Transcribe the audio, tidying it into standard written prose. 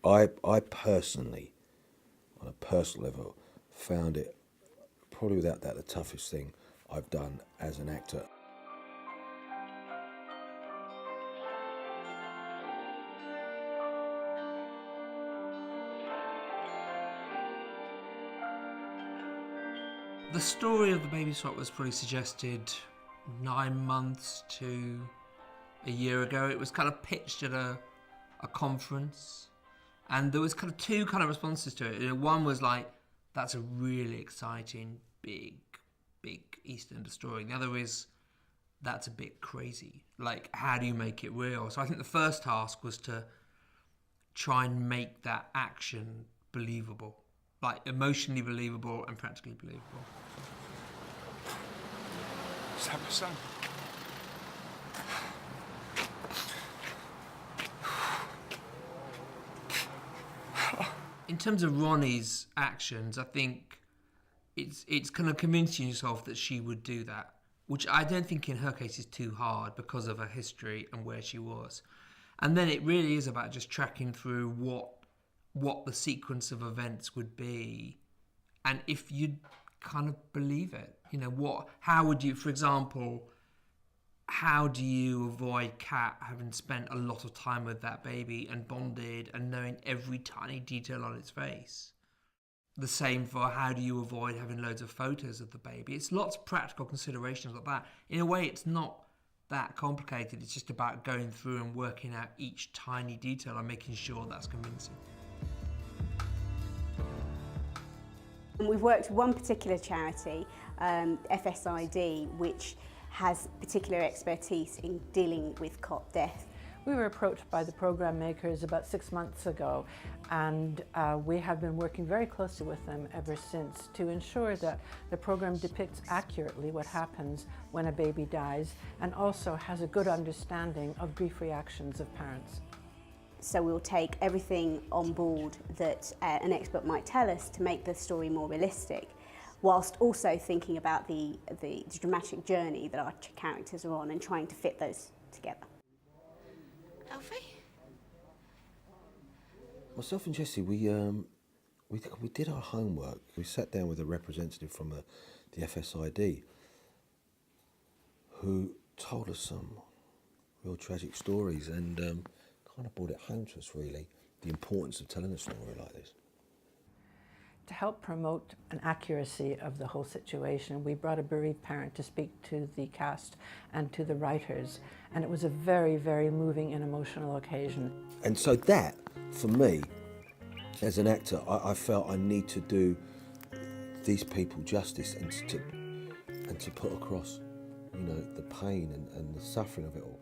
I personally, on a personal level, found it probably without that the toughest thing I've done as an actor. The story of the baby swap was probably suggested 9 months to a year ago. It was kind of pitched at a conference, and there was kind of two kind of responses to it. One was like, that's a really exciting, big EastEnders story. And the other is, that's a bit crazy. Like, how do you make it real? So I think the first task was to try and make that action believable, like emotionally believable and practically believable. Is that my son? In terms of Ronnie's actions, I think it's kind of convincing yourself that she would do that, which I don't think in her case is too hard because of her history and where she was. And then it really is about just tracking through what the sequence of events would be, and if you'd kind of believe it. You know, how would you, for example, how do you avoid Kat having spent a lot of time with that baby and bonded and knowing every tiny detail on its face? The same for how do you avoid having loads of photos of the baby? It's lots of practical considerations like that. In a way, it's not that complicated. It's just about going through and working out each tiny detail and making sure that's convincing. We've worked with one particular charity, FSID, which has particular expertise in dealing with cot death. We were approached by the program makers about 6 months ago, and we have been working very closely with them ever since to ensure that the program depicts accurately what happens when a baby dies and also has a good understanding of grief reactions of parents. So we'll take everything on board that an expert might tell us to make the story more realistic, whilst also thinking about the dramatic journey that our characters are on and trying to fit those together. Alfie? Myself and Jessie, we did our homework. We sat down with a representative from the FSID who told us some real tragic stories and kind of brought it home to us, really, the importance of telling a story like this. To help promote an accuracy of the whole situation, we brought a bereaved parent to speak to the cast and to the writers, and it was a very, very moving and emotional occasion. And so that, for me, as an actor, I felt I need to do these people justice and to put across, you know, the pain and the suffering of it all.